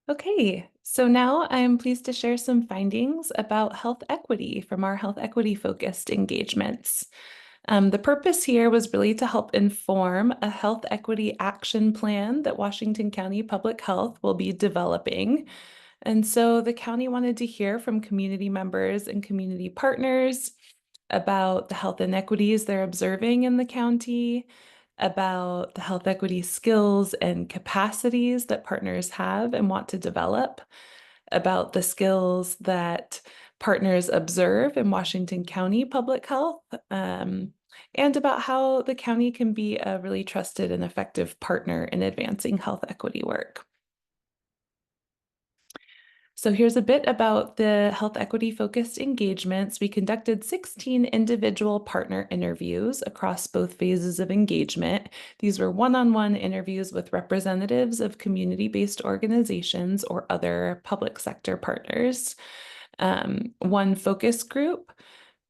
Okay, so now I'm pleased to share some findings about health equity from our health equity focused engagements. The purpose here was really to help inform a health equity action plan that Washington County Public Health will be developing. And so the county wanted to hear from community members and community partners about the health inequities they're observing in the county, about the health equity skills and capacities that partners have and want to develop, about the skills that partners observe in Washington County Public Health, and about how the county can be a really trusted and effective partner in advancing health equity work. So here's a bit about the health equity focused engagements. We conducted 16 individual partner interviews across both phases of engagement. These were one-on-one interviews with representatives of community-based organizations or other public sector partners. One focus group,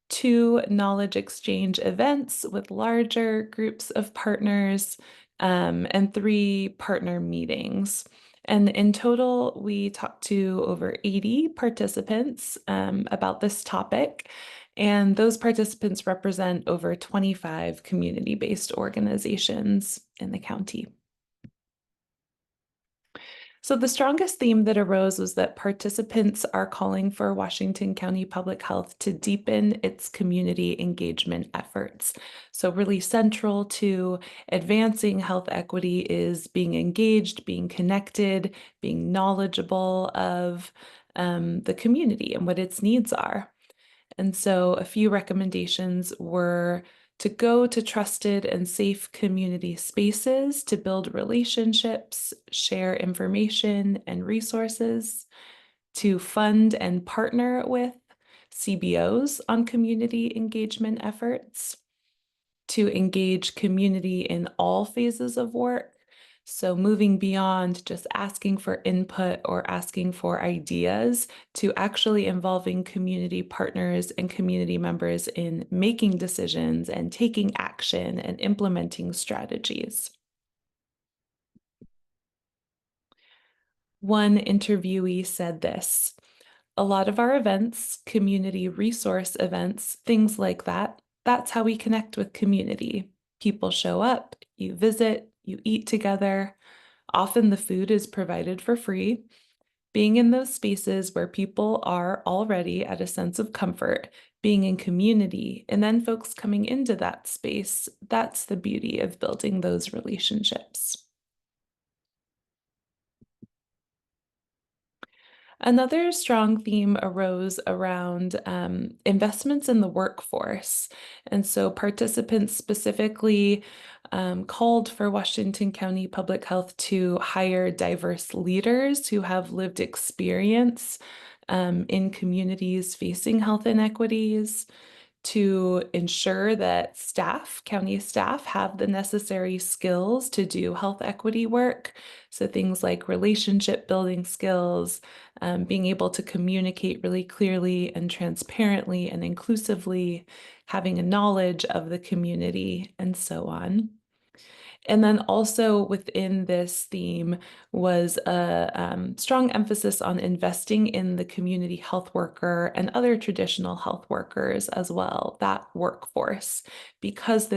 2 knowledge exchange events with larger groups of partners, and 3 partner meetings. And in total, we talked to over 80 participants about this topic. And those participants represent over 25 community-based organizations in the county. So the strongest theme that arose was that participants are calling for Washington County Public Health to deepen its community engagement efforts. So really central to advancing health equity is being engaged, being connected, being knowledgeable of the community and what its needs are. And so a few recommendations were to go to trusted and safe community spaces to build relationships, share information and resources, to fund and partner with CBOs on community engagement efforts, to engage community in all phases of work. So moving beyond just asking for input or asking for ideas to actually involving community partners and community members in making decisions and taking action and implementing strategies. One interviewee said this: "A lot of our events, community resource events, things like that, that's how we connect with community. People show up, you visit, you eat together. Often the food is provided for free. Being in those spaces where people are already at a sense of comfort, being in community, and then folks coming into that space, that's the beauty of building those relationships." Another strong theme arose around investments in the workforce. And so participants specifically called for Washington County Public Health to hire diverse leaders who have lived experience in communities facing health inequities, to ensure that staff, county staff, have the necessary skills to do health equity work. So things like relationship building skills, being able to communicate really clearly and transparently and inclusively, having a knowledge of the community, and so on. And then also within this theme was a strong emphasis on investing in the community health worker and other traditional health workers as well, that workforce, because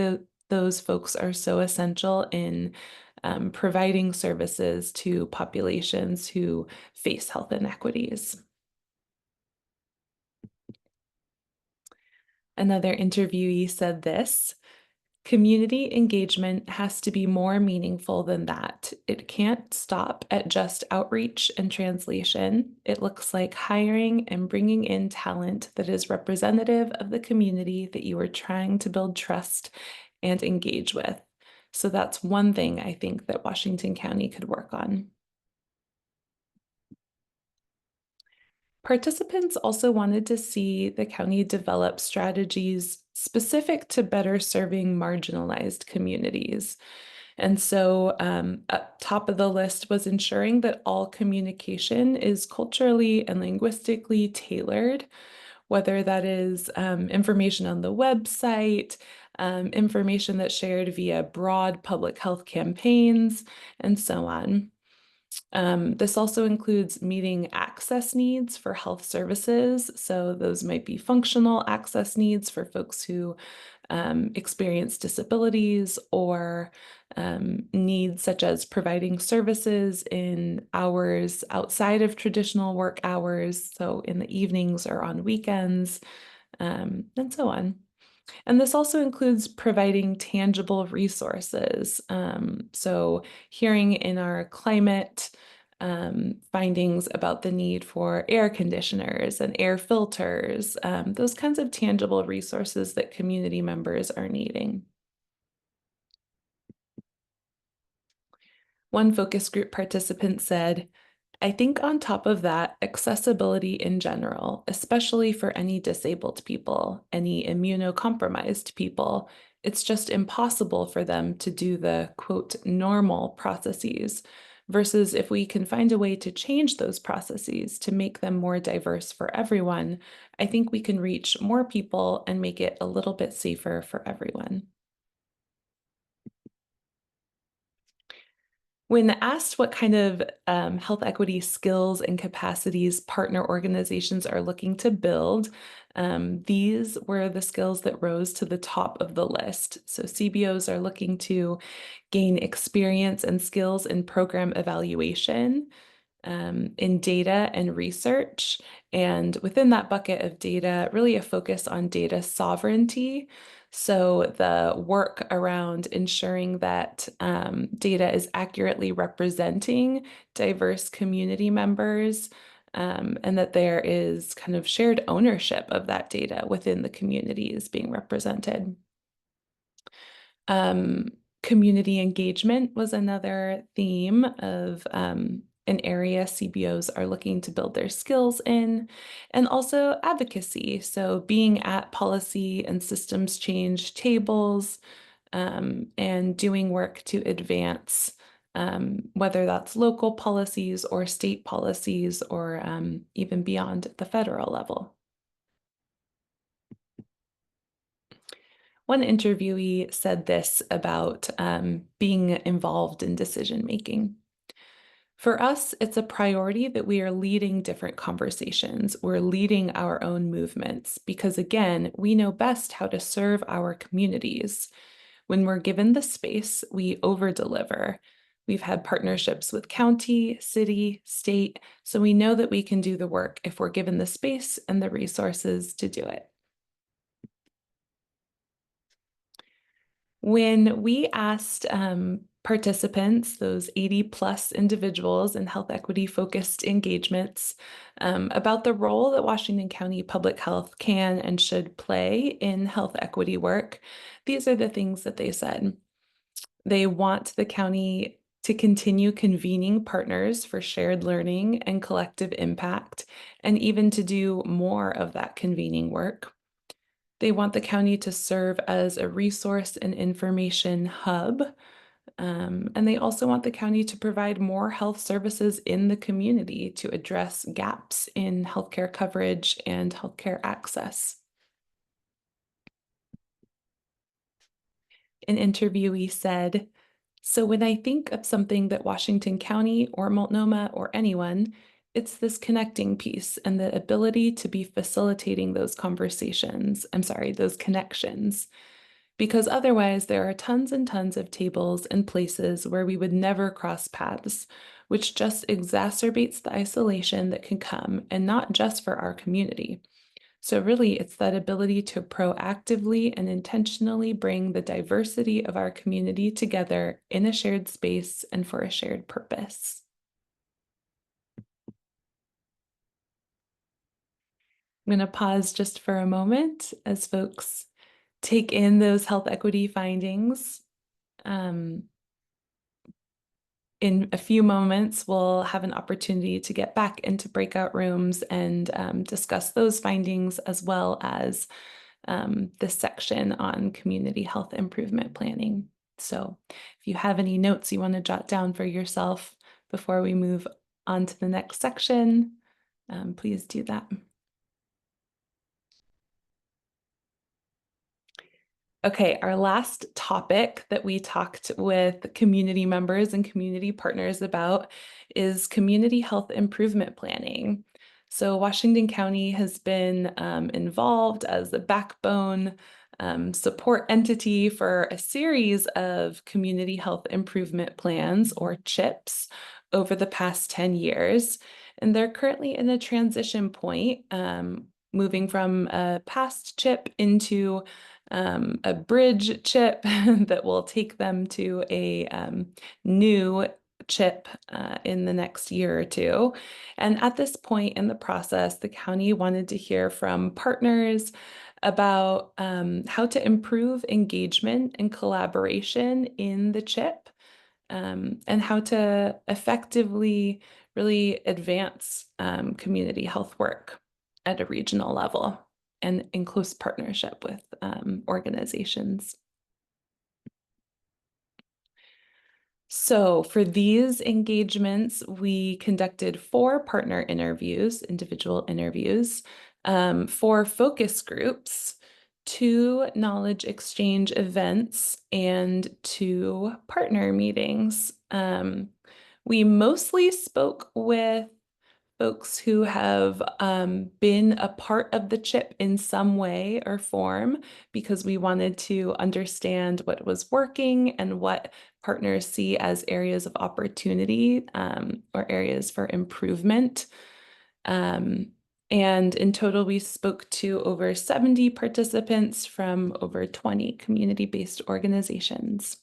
those folks are so essential in providing services to populations who face health inequities. Another interviewee said this: "Community engagement has to be more meaningful than that. It can't stop at just outreach and translation. It looks like hiring and bringing in talent that is representative of the community that you are trying to build trust and engage with." So that's one thing I think that Washington County could work on. Participants also wanted to see the county develop strategies specific to better serving marginalized communities. And so at top of the list was ensuring that all communication is culturally and linguistically tailored, whether that is information on the website, information that's shared via broad public health campaigns, and so on. This also includes meeting access needs for health services. So those might be functional access needs for folks who experience disabilities, or needs such as providing services in hours outside of traditional work hours, so in the evenings or on weekends, and so on. And this also includes providing tangible resources. So hearing in our climate findings about the need for air conditioners and air filters, those kinds of tangible resources that community members are needing. One focus group participant said, I think on top of that, accessibility in general, especially for any disabled people, any immunocompromised people, it's just impossible for them to do the quote normal processes, versus if we can find a way to change those processes to make them more diverse for everyone, I think we can reach more people and make it a little bit safer for everyone. When asked what kind of health equity skills and capacities partner organizations are looking to build, these were the skills that rose to the top of the list. So CBOs are looking to gain experience and skills in program evaluation, in data and research, and within that bucket of data, really a focus on data sovereignty. So the work around ensuring that data is accurately representing diverse community members, and that there is kind of shared ownership of that data within the communities being represented. Community engagement was another theme of an area CBOs are looking to build their skills in, and also advocacy. So being at policy and systems change tables, and doing work to advance whether that's local policies or state policies, or even beyond the federal level. One interviewee said this about being involved in decision making. For us, it's a priority that we are leading different conversations. We're leading our own movements because, again, we know best how to serve our communities. When we're given the space, we over-deliver. We've had partnerships with county, city, state, so we know that we can do the work if we're given the space and the resources to do it. When we asked participants, those 80+ individuals in health equity focused engagements, about the role that Washington County Public Health can and should play in health equity work, these are the things that they said. They want the county to continue convening partners for shared learning and collective impact, and even to do more of that convening work. They want the county to serve as a resource and information hub. And they also want the county to provide more health services in the community to address gaps in healthcare coverage and healthcare access. An interviewee said, so when I think of something that Washington County or Multnomah or anyone, it's this connecting piece and the ability to be facilitating those conversations. I'm sorry, those connections. Because otherwise there are tons and tons of tables and places where we would never cross paths, which just exacerbates the isolation that can come, and not just for our community. So really, it's that ability to proactively and intentionally bring the diversity of our community together in a shared space and for a shared purpose. I'm going to pause just for a moment as folks take in those health equity findings. in a few moments, we'll have an opportunity to get back into breakout rooms and discuss those findings, as well as this section on community health improvement planning. So if you have any notes you want to jot down for yourself before we move on to the next section, please do that. Okay, our last topic that we talked with community members and community partners about is community health improvement planning. So Washington County has been involved as the backbone support entity for a series of community health improvement plans, or CHIPs, over the past 10 years. And they're currently in a transition point, moving from a past CHIP into a bridge CHIP that will take them to a new CHIP in the next year or two. And at this point in the process, the county wanted to hear from partners about how to improve engagement and collaboration in the CHIP, and how to effectively really advance community health work at a regional level and in close partnership with organizations. So for these engagements, we conducted 4 partner interviews, individual interviews, 4 focus groups, 2 knowledge exchange events, and 2 partner meetings. We mostly spoke with folks who have been a part of the CHIP in some way or form, because we wanted to understand what was working and what partners see as areas of opportunity or areas for improvement. And in total, we spoke to over 70 participants from over 20 community-based organizations.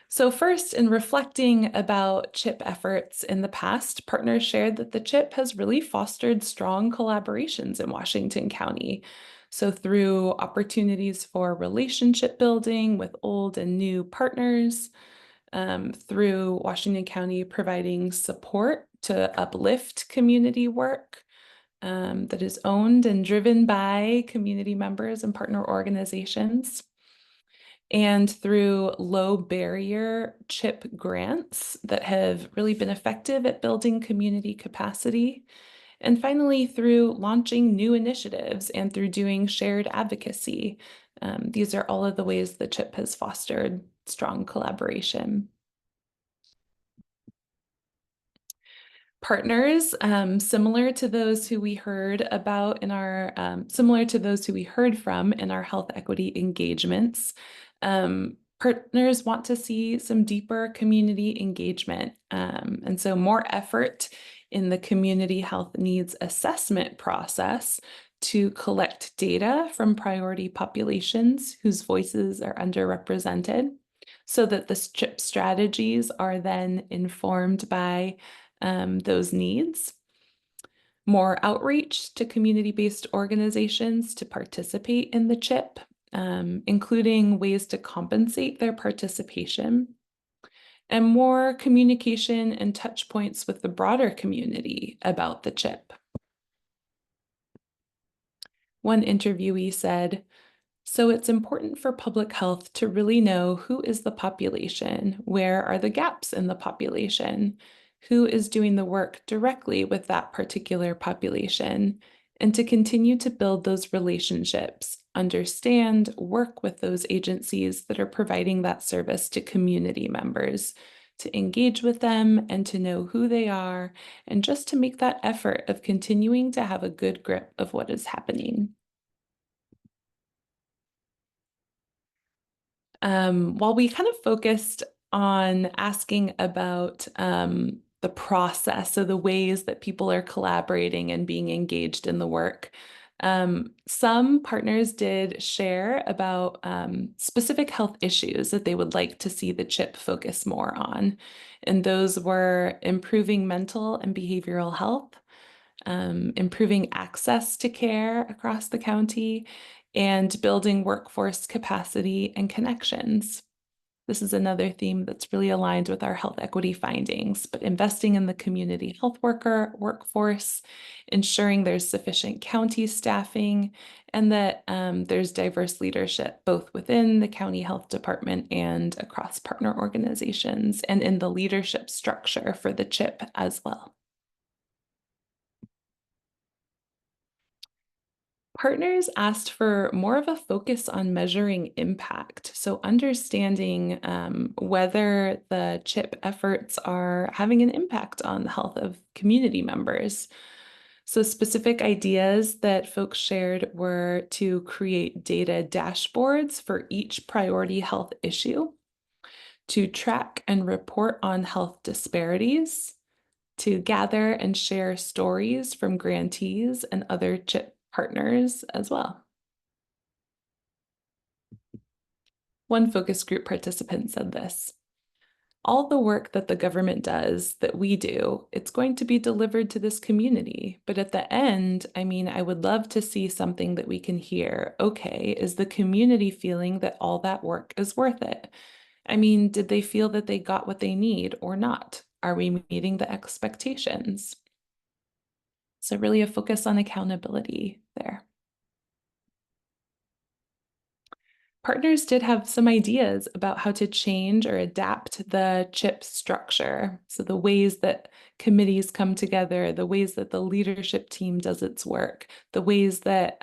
So first, in reflecting about CHIP efforts in the past, partners shared that the CHIP has really fostered strong collaborations in Washington County. So through opportunities for relationship building with old and new partners, through Washington County providing support to uplift community work that is owned and driven by community members and partner organizations, and through low barrier CHIP grants that have really been effective at building community capacity. And finally, through launching new initiatives and through doing shared advocacy. These are all of the ways the CHIP has fostered strong collaboration. Partners, similar to those who we heard about in our, similar to those who we heard from in our health equity engagements, partners want to see some deeper community engagement. And so more effort in the community health needs assessment process to collect data from priority populations whose voices are underrepresented, so that the CHIP strategies are then informed by those needs. More outreach to community-based organizations to participate in the CHIP, including ways to compensate their participation, and more communication and touch points with the broader community about the CHIP. One interviewee said, "So it's important for public health to really know who is the population, where are the gaps in the population, who is doing the work directly with that particular population, and to continue to build those relationships, understand, work with those agencies that are providing that service to community members, to engage with them and to know who they are, and just to make that effort of continuing to have a good grip of what is happening." While we kind of focused on asking about the process, so the ways that people are collaborating and being engaged in the work, some partners did share about specific health issues that they would like to see the CHIP focus more on. And those were improving mental and behavioral health, improving access to care across the county, and building workforce capacity and connections. This is another theme that's really aligned with our health equity findings, but investing in the community health workforce, ensuring there's sufficient county staffing, and that there's diverse leadership, both within the county health department and across partner organizations, and in the leadership structure for the CHIP as well. Partners asked for more of a focus on measuring impact. So understanding whether the CHIP efforts are having an impact on the health of community members. So specific ideas that folks shared were to create data dashboards for each priority health issue, to track and report on health disparities, to gather and share stories from grantees and other CHIP partners as well. One focus group participant said this: all the work that the government does, that we do, it's going to be delivered to this community. But at the end, I would love to see something that we can hear. Okay, is the community feeling that all that work is worth it? Did they feel that they got what they need or not? Are we meeting the expectations? So really a focus on accountability there. Partners did have some ideas about how to change or adapt the CHIP structure. So the ways that committees come together, the ways that the leadership team does its work, the ways that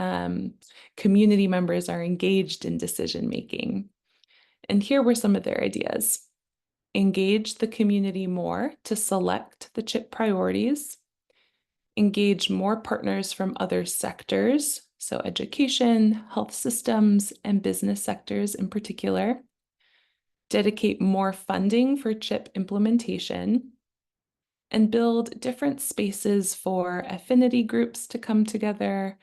community members are engaged in decision-making. And here were some of their ideas. Engage the community more to select the CHIP priorities. Engage more partners from other sectors, so education, health systems, and business sectors in particular. Dedicate more funding for CHIP implementation, and build different spaces for affinity groups to come together,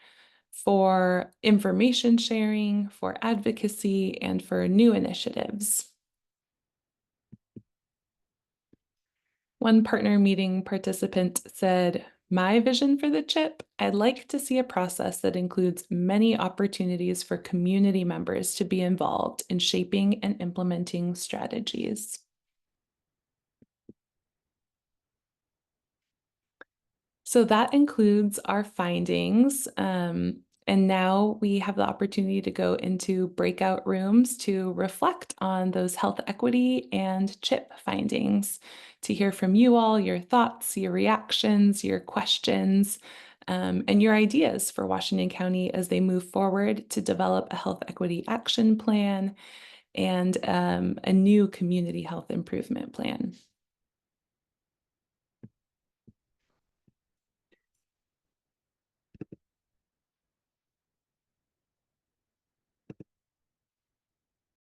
for information sharing, for advocacy, and for new initiatives. One partner meeting participant said, "My vision for the CHIP, I'd like to see a process that includes many opportunities for community members to be involved in shaping and implementing strategies." So that includes our findings. And now we have the opportunity to go into breakout rooms to reflect on those health equity and CHIP findings, to hear from you all, your thoughts, your reactions, your questions, and your ideas for Washington County as they move forward to develop a health equity action plan and a new community health improvement plan.